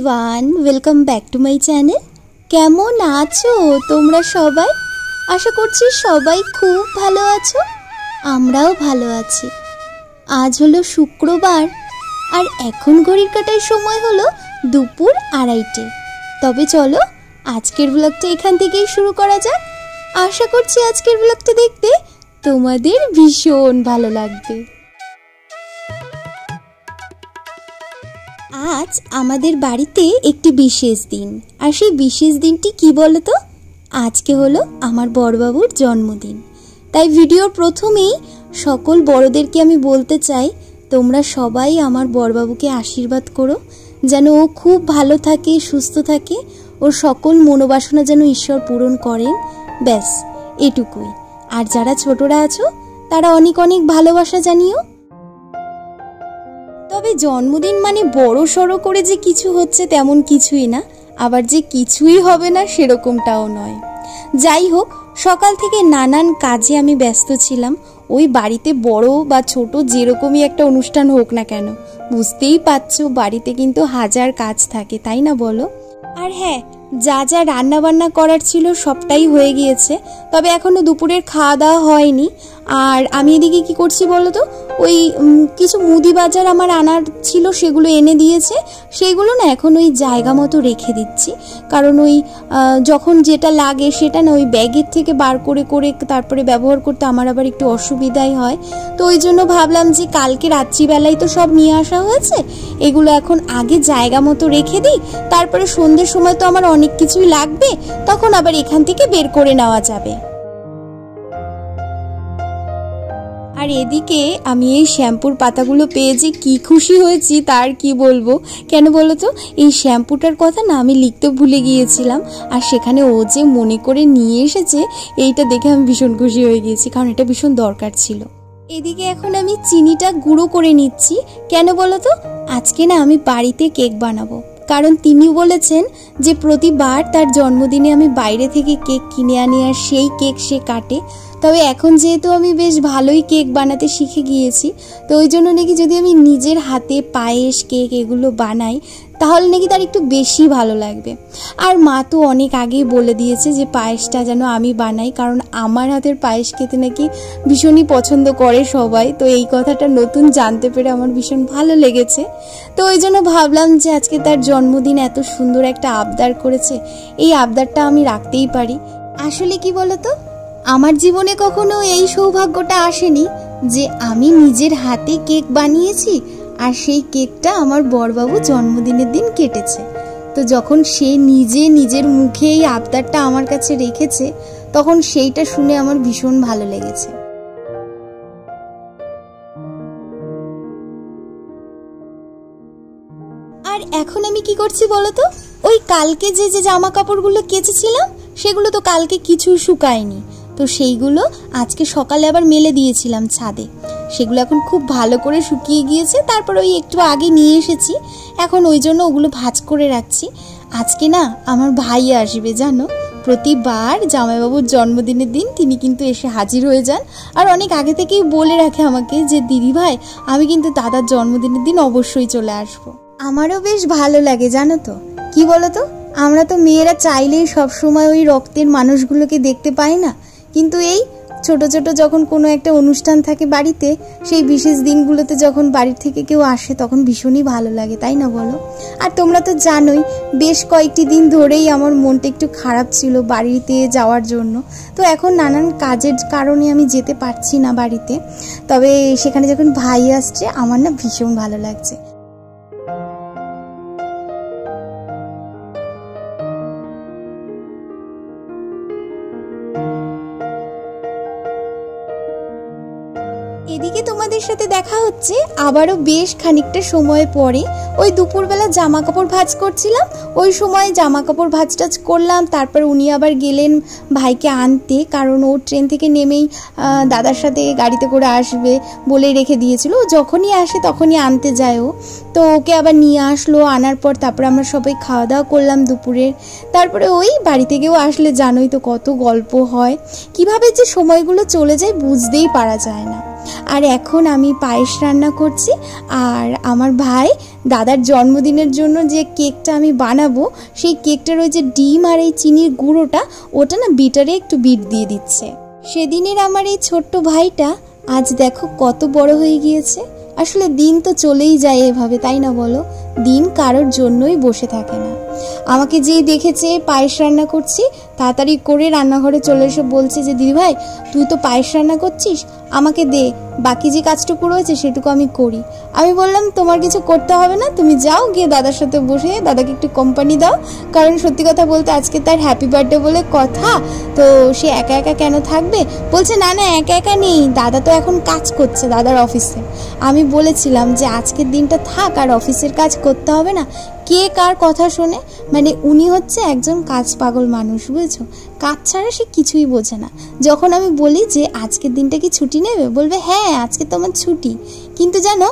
Everyone, welcome back to my channel. কেমন আছো তোমরা সবাই? আশা করছি সবাই খুব ভালো আছো। আমরাও ভালো আছি। আজ হলো শুক্রবার আর এখন ঘড়ির কাটার সময় হলো দুপুর 2:30। তবে চলো আজকের ব্লগটা এখান থেকেই শুরু করা যাক। আশা করছি আজকের ব্লগটা দেখতে তোমাদের ভীষণ ভালো লাগবে। আজ আমাদের বাড়িতে একটি বিশেষ দিন, আর সেই বিশেষ দিনটি কি বলো তো? আজকে হলো আমার বড়বাবুর জন্মদিন। তাই ভিডিওর প্রথমেই সকল বড়দেরকে আমি বলতে চাই, তোমরা সবাই আমার বড়বাবুকে আশীর্বাদ করো যেন ও খুব ভালো থাকে, সুস্থ থাকে, ওর সকল মনোবাসনা যেন ঈশ্বর পূরণ করেন। ব্যাস এটুকুই। আর যারা ছোটরা আছো তারা অনেক অনেক ভালোবাসা জানিও। তবে জন্মদিন মানে বড় সড়ো করে যে কিছু হচ্ছে তেমন কিছুই না, আবার যে কিছুই হবে না সেরকমটাও নয়। যাই হোক, সকাল থেকে নানান কাজে আমি ব্যস্ত ছিলাম। ওই বাড়িতে বড় বা ছোট যেরকমই একটা অনুষ্ঠান হোক না কেন, বুঝতেই পারছো বাড়িতে কিন্তু হাজার কাজ থাকে, তাই না বলো? আর হ্যাঁ, যা যা রান্না বান্না করার ছিল সবটাই হয়ে গিয়েছে, তবে এখনো দুপুরের খাওয়া দাওয়া হয়নি। আর আমি এদিকে কি করছি বলো তো, ওই কিছু মুদি বাজার আমার আনার ছিল, সেগুলো এনে দিয়েছে। সেইগুলো না এখন ওই জায়গা মতো রেখে দিচ্ছি, কারণ ওই যখন যেটা লাগে সেটা না ওই ব্যাগের থেকে বার করে করে তারপরে ব্যবহার করতে আমার আবার একটু অসুবিধাই হয়। তো ওই জন্য ভাবলাম যে কালকে রাত্রিবেলায় তো সব নিয়ে আসা হয়েছে, এগুলো এখন আগে জায়গা মতো রেখে দিই, তারপরে সন্ধ্যের সময় তো আমার অনেক কিছুই লাগবে, তখন আবার এখান থেকে বের করে নেওয়া যাবে। আর এদিকে আমি এই শ্যাম্পুর পাতাগুলো পেয়ে যে কি খুশি হয়েছি তার কি বলবো। কেন বলো তো, এই শ্যাম্পুটার কথা না আমি লিখতে ভুলে গিয়েছিলাম, আর সেখানে ও যে মনে করে নিয়ে এসেছে এইটা দেখে আমি ভীষণ খুশি হয়ে গিয়েছি, কারণ এটা ভীষণ দরকার ছিল। এদিকে এখন আমি চিনিটা গুঁড়ো করে নিচ্ছি। কেন বলো তো, আজকে না আমি বাড়িতে কেক বানাবো, কারণ তিনি বলেছেন যে প্রতিবার তার জন্মদিনে আমি বাইরে থেকে কেক কিনে আনি আর সেই কেক সে কাটে। তবে এখন যেহেতু আমি বেশ ভালোই কেক বানাতে শিখে গিয়েছি, তো ওই জন্য নাকি যদি আমি নিজের হাতে পায়েস, কেক এগুলো বানাই তাহলে নাকি তার একটু বেশি ভালো লাগবে। আর মা তো অনেক আগেই বলে দিয়েছে যে পায়েসটা যেন আমি বানাই, কারণ আমার হাতের পায়েস খেতে নাকি ভীষণই পছন্দ করে সবাই। তো এই কথাটা নতুন জানতে পেরে আমার ভীষণ ভালো লেগেছে। তো ওই জন্য ভাবলাম যে আজকে তার জন্মদিন, এত সুন্দর একটা আবদার করেছে, এই আবদারটা আমি রাখতেই পারি। আসলে কি বলতো, আমার জীবনে কখনো এই সৌভাগ্যটা আসেনি যে আমি নিজের হাতে কেক বানিয়েছি আর সেই কেকটা আমার বড়বাবু জন্মদিনের দিন কেটেছে। তো যখন সে নিজে নিজের মুখে এই আবদারটা আমার কাছে রেখেছে, তখন সেইটা শুনে আমার ভীষণ ভালো লেগেছে। আর এখন আমি কি করছি বলতো, ওই কালকে যে যে জামা কাপড়গুলো কেচেছিলাম সেগুলো তো কালকে কিছু শুকায়নি, তো সেইগুলো আজকে সকালে আবার মেলে দিয়েছিলাম ছাদে। সেগুলো এখন খুব ভালো করে শুকিয়ে গিয়েছে, তারপর ওই একটু আগে নিয়ে এসেছি, এখন ওই জন্য ওগুলো ভাঁজ করে রাখছি। আজকে না আমার ভাই আসবে জানো, প্রতিবার জামাইবাবুর জন্মদিনের দিন তিনি কিন্তু এসে হাজির হয়ে যান, আর অনেক আগে থেকেই বলে রাখে আমাকে যে দিদি ভাই আমি কিন্তু দাদার জন্মদিনের দিন অবশ্যই চলে আসবো। আমারও বেশ ভালো লাগে জানো তো। কি বলো তো, আমরা তো মেয়েরা চাইলেই সবসময় ওই রক্তের মানুষগুলোকে দেখতে পাই না, কিন্তু এই ছোট ছোট যখন কোনো একটা অনুষ্ঠান থাকে বাড়িতে, সেই বিশেষ দিনগুলোতে যখন বাড়ির থেকে কেউ আসে তখন ভীষণই ভালো লাগে, তাই না বলো? আর তোমরা তো জানোই বেশ কয়েকটি দিন ধরেই আমার মনটা একটু খারাপ ছিল বাড়িতে যাওয়ার জন্য। তো এখন নানান কাজের কারণে আমি যেতে পারছি না বাড়িতে, তবে সেখানে যখন ভাই আসছে আমার না ভীষণ ভালো লাগছে। এদিকে তোমাদের সাথে দেখা হচ্ছে আবারও বেশ খানিকটা সময় পরে। ওই দুপুরবেলা জামা কাপড় ভাঁজ করছিলাম, ওই সময় জামা কাপড় ভাঁজ টাজ করলাম, তারপর উনি আবার গেলেন ভাইকে আনতে, কারণ ও ট্রেন থেকে নেমেই দাদার সাথে গাড়িতে করে আসবে বলে রেখে দিয়েছিল। যখনই আসে তখনই আনতে যায় ও, তো ওকে আবার নিয়ে আসলো। আনার পর তারপরে আমরা সবাই খাওয়া দাওয়া করলাম দুপুরের। তারপরে ওই বাড়ি থেকেও আসলে জানোই তো কত গল্প হয়, কিভাবে যে সময়গুলো চলে যায় বুঝতেই পারা যায় না। আর এখন আমি পায়েস রান্না করছি। আর আমার ভাই দাদার জন্মদিনের জন্য যে কেকটা আমি বানাবো, সেই কেকটার ওই যে ডিম আর এই চিনির গুঁড়োটা, ওটা না বিটারে একটু বিট দিয়ে দিচ্ছে। সেদিনের আমার এই ছোট্ট ভাইটা আজ দেখো কত বড় হয়ে গিয়েছে। আসলে দিন তো চলেই যায় এভাবে, তাই না বলো? দিন কারোর জন্যই বসে থাকে না। আমাকে যেই দেখেছে পায়েস রান্না করছি, তাড়াতাড়ি করে রান্নাঘরে চলে এসে বলছে যে দিদিভাই তুই তো পায়েস রান্না করছিস, আমাকে দে, বাকি যে কাজটুকু রয়েছে সেটুকু আমি করি। আমি বললাম তোমার কিছু করতে হবে না, তুমি যাও গিয়ে দাদার সাথে বসে দাদাকে একটু কোম্পানি দাও। কারণ সত্যি কথা বলতে আজকে তার হ্যাপি বার্থডে বলে কথা, তো সে একা একা কেন থাকবে। বলছে না না একা একা নেই, দাদা তো এখন কাজ করছে দাদার অফিসে। আমি বলেছিলাম যে আজকের দিনটা থাক, আর অফিসের কাজ করতে হবে না। কে কার কথা শোনে, মানে উনি হচ্ছে একজন কাজ পাগল মানুষ, বুঝছো? কাজ ছাড়া সে কিছুই বোঝে না। যখন আমি বলি যে আজকের দিনটা কি ছুটি নেবে, বলবে হ্যাঁ আজকে তো আমার ছুটি। কিন্তু জানো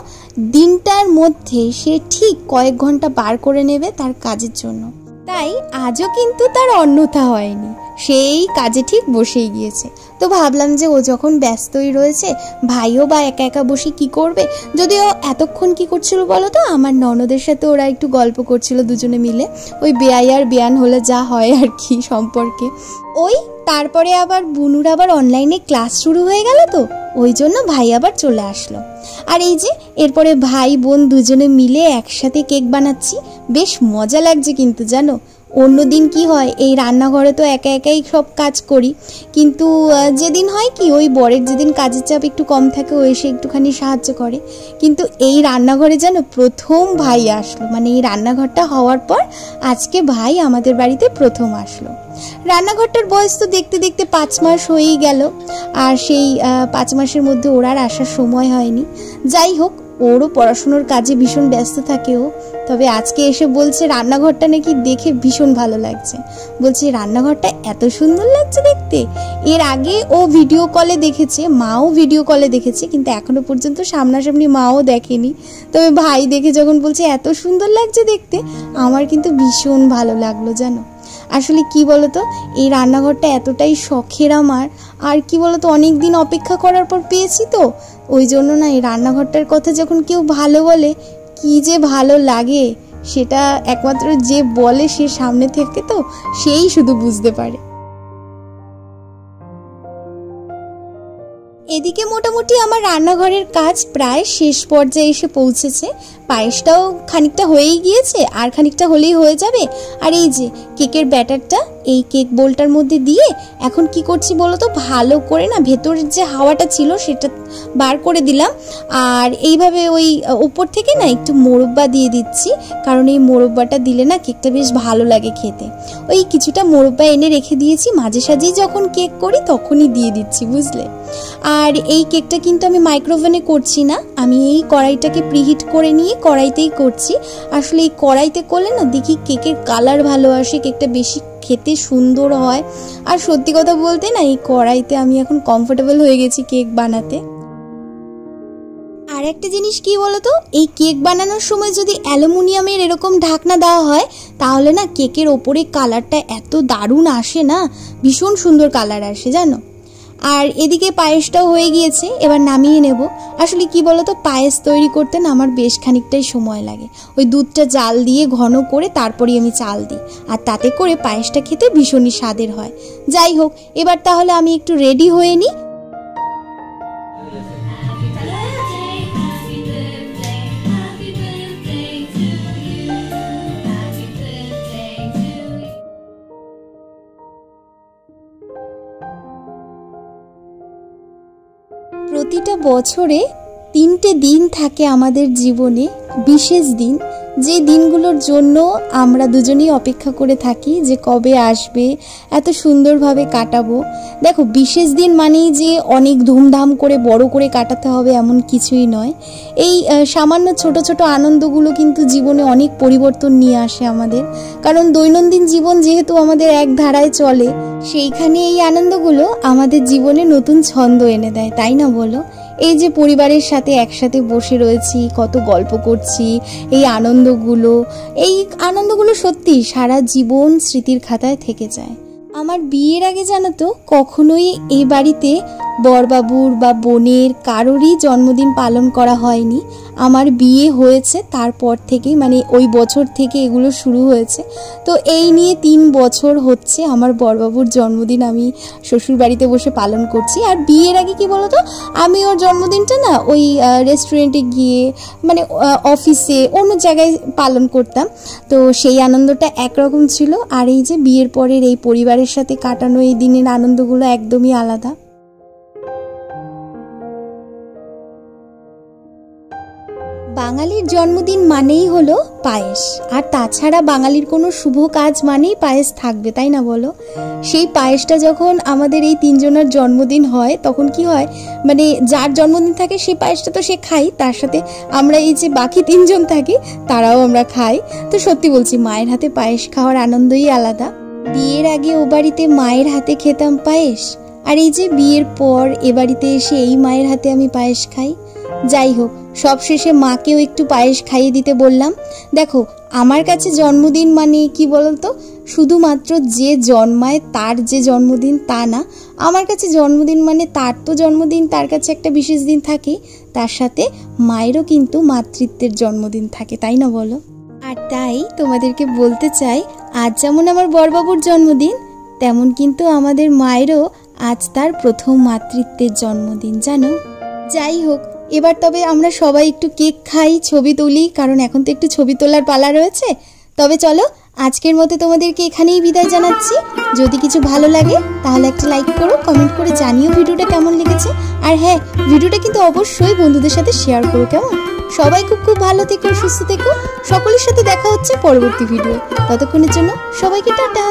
দিনটার মধ্যে সে ঠিক কয়েক ঘন্টা বার করে নেবে তার কাজের জন্য। তাই আজও কিন্তু তার অন্যথা হয়নি, সেই কাজে ঠিক বসেই গিয়েছে। তো ভাবলাম যে ও যখন ব্যস্তই রয়েছে, ভাইও বা একা একা বসে কি করবে। যদিও এতক্ষণ কি করছিল বলো তো, আমার ননদের সাথে ওরা একটু গল্প করছিল দুজনে মিলে, ওই বেয়াই আর বেয়ান হলে যা হয় আর কি সম্পর্কে। ওই তারপরে আবার বুনুর আবার অনলাইনে ক্লাস শুরু হয়ে গেল, তো ওই জন্য ভাই আবার চলে আসলো। আর এই যে এরপরে ভাই বোন দুজনে মিলে একসাথে কেক বানাচ্ছি, বেশ মজা লাগছে। কিন্তু জানো অন্যদিন কি হয়, এই রান্নাঘরে তো একা একাই সব কাজ করি, কিন্তু যেদিন হয় কি ওই বরের যেদিন কাজের চাপ একটু কম থাকে ও এসে একটুখানি সাহায্য করে। কিন্তু এই রান্নাঘরে যেন প্রথম ভাই আসলো, মানে এই রান্নাঘরটা হওয়ার পর আজকে ভাই আমাদের বাড়িতে প্রথম আসলো। রান্নাঘরটার বয়স তো দেখতে দেখতে 5 মাস হয়েই গেল, আর সেই 5 মাসের মধ্যে ওর আর আসার সময় হয়নি। যাই হোক, ওরও পড়াশুনোর কাজে ভীষণ ব্যস্ত থাকে ও। তবে আজকে এসে বলছে রান্নাঘরটা নাকি দেখে ভীষণ ভালো লাগছে। বলছে রান্নাঘরটা এত সুন্দর লাগছে দেখতে। এর আগে ও ভিডিও কলে দেখেছে, মাও ভিডিও কলে দেখেছে, কিন্তু এখনো পর্যন্ত সামনাসামনি মাও দেখেনি। তবে ভাই দেখে যখন বলছে এত সুন্দর লাগছে দেখতে, আমার কিন্তু ভীষণ ভালো লাগলো জানো। আসলে কি বলতো, এই রান্নাঘরটা এতটাই শখের আমার, আর কি বলতো অনেক দিন অপেক্ষা করার পর পেয়েছি, তো ওই জন্য না এই রান্নাঘরটার কথা যখন কেউ ভালো বলে কি যে ভালো লাগে, সেটা একমাত্র যে বলে সে সামনে থেকে তো সেই শুধু বুঝতে পারে। এদিকে মোটামুটি আমার রান্নাঘরের কাজ প্রায় শেষ পর্যায়ে এসে পৌঁছেছে। পায়েসটাও খানিকটা হয়েই গিয়েছে, আর খানিকটা হলেই হয়ে যাবে। আর এই যে কেকের ব্যাটারটা এই কেক বোলটার মধ্যে দিয়ে এখন কি করছি বলো তো, ভালো করে না ভেতরের যে হাওয়াটা ছিল সেটা বার করে দিলাম। আর এইভাবে ওই উপর থেকে না একটু মোরব্বা দিয়ে দিচ্ছি, কারণ এই মোরব্বাটা দিলে না কেকটা বেশ ভালো লাগে খেতে। ওই কিছুটা মোরব্বা এনে রেখে দিয়েছি, মাঝে সাঝেই যখন কেক করি তখনই দিয়ে দিচ্ছি, বুঝলে। আর এই কেকটা কিন্তু আমি মাইক্রোওভেনে করছি না, আমি এই কড়াইটাকে প্রিহিট করে নিয়ে কড়াইতেই করছি। আসলে এই কড়াইতে করলে না দেখি কেকের কালার ভালো আসে, কেকটা বেশি খেতে সুন্দর হয়। আর সত্যি কথা বলতে না এই কড়াইতে আমি এখন কমফোর্টেবল হয়ে গেছি কেক বানাতে। আর একটা জিনিস কি বলতো, এই কেক বানানোর সময় যদি অ্যালুমিনিয়ামের এরকম ঢাকনা দেওয়া হয় তাহলে না কেকের ওপরে কালারটা এত দারুণ আসে না, ভীষণ সুন্দর কালার আসে জানো। আর এদিকে পায়েসটাও হয়ে গিয়েছে, এবার নামিয়ে নেব। আসলে কি বলতো, পায়েস তৈরি করতে না আমার বেশ খানিকটাই সময় লাগে। ওই দুধটা জাল দিয়ে ঘন করে তারপরেই আমি চাল দিই, আর তাতে করে পায়েসটা খেতে ভীষণই স্বাদের হয়। যাই হোক, এবার তাহলে আমি একটু রেডি হয়ে নিই। প্রতিটা বছরে 3টে দিন থাকে আমাদের জীবনে, বিশেষ দিন, যে দিনগুলোর জন্য আমরা দুজনেই অপেক্ষা করে থাকি যে কবে আসবে, এত সুন্দরভাবে কাটাবো। দেখো বিশেষ দিন মানেই যে অনেক ধুমধাম করে বড় করে কাটাতে হবে এমন কিছুই নয়। এই সামান্য ছোট ছোট আনন্দগুলো কিন্তু জীবনে অনেক পরিবর্তন নিয়ে আসে আমাদের, কারণ দৈনন্দিন জীবন যেহেতু আমাদের এক ধারায় চলে, সেইখানে এই আনন্দগুলো আমাদের জীবনে নতুন ছন্দ এনে দেয়, তাই না বলো। এই যে পরিবারের সাথে একসাথে বসে রয়েছি, কত গল্প করছি, এই আনন্দগুলো সত্যি সারা জীবন স্মৃতির খাতায় থেকে যায়। আমার বিয়ের আগে জানো তো কখনোই এই বাড়িতে বরবাবুর বা বোনের কারোরই জন্মদিন পালন করা হয়নি। আমার বিয়ে হয়েছে তারপর থেকেই, মানে ওই বছর থেকে এগুলো শুরু হয়েছে। তো এই নিয়ে 3 বছর হচ্ছে আমার বরবাবুর জন্মদিন আমি শ্বশুর বাড়িতে বসে পালন করছি। আর বিয়ের আগে কি বলতো, আমি ওর জন্মদিনটা না ওই রেস্টুরেন্টে গিয়ে, মানে অফিসে অন্য জায়গায় পালন করতাম। তো সেই আনন্দটা একরকম ছিল। আর এই যে বিয়ের পরের এই পরিবারের সাথে কাটানো এই দিনের আনন্দগুলো একদমই আলাদা। বাঙালির জন্মদিন মানেই হলো পায়েস, আর তাছাড়া বাঙালির কোনো শুভ কাজ মানেই পায়েস থাকবে, তাই না বলো? সেই পায়েসটা যখন আমাদের এই 3 জনের জন্মদিন হয় তখন কি হয়, মানে যার জন্মদিন থাকে সেই পায়েসটা তো সে খাই, তার সাথে আমরা এই যে বাকি 3 জন থাকি তারাও আমরা খাই। তো সত্যি বলছি, মায়ের হাতে পায়েস খাওয়ার আনন্দই আলাদা। বিয়ের আগে ও বাড়িতে মায়ের হাতে খেতাম পায়েস, আর এই যে বিয়ের পর এ বাড়িতে এসে এই মায়ের হাতে আমি পায়েস খাই। যাই হোক, সবশেষে মাকেও একটু পায়েস খাইয়ে দিতে বললাম। দেখো, আমার কাছে জন্মদিন মানে কি বলতো, শুধুমাত্র যে জন্মায় তার যে জন্মদিন তা না। আমার কাছে জন্মদিন মানে তার তো জন্মদিন, তার কাছে একটা বিশেষ দিন থাকে, তার সাথে মায়েরও কিন্তু মাতৃত্বের জন্মদিন থাকে, তাই না বলো? আর তাই তোমাদেরকে বলতে চাই, আজ যেমন আমার বরবাবুর জন্মদিন, তেমন কিন্তু আমাদের মায়েরও আজ তার প্রথম মাতৃত্বের জন্মদিন, জানো? যাই হোক, এবার তবে আমরা সবাই একটু কেক খাই, ছবি তুলি, কারণ এখন তো একটু ছবি তোলার পালা রয়েছে। তবে চলো, আজকের মতো তোমাদেরকে এখানেই বিদায় জানাচ্ছি। যদি কিছু ভালো লাগে তাহলে একটা লাইক করো, কমেন্ট করে জানিও ভিডিওটা কেমন লেগেছে। আর হ্যাঁ, ভিডিওটা কিন্তু অবশ্যই বন্ধুদের সাথে শেয়ার করো, কেমন? সবাই খুব খুব ভালো থেকো, সুস্থ থেকো। সকলের সাথে দেখা হচ্ছে পরবর্তী ভিডিও। ততক্ষণের জন্য সবাইকে টাটা।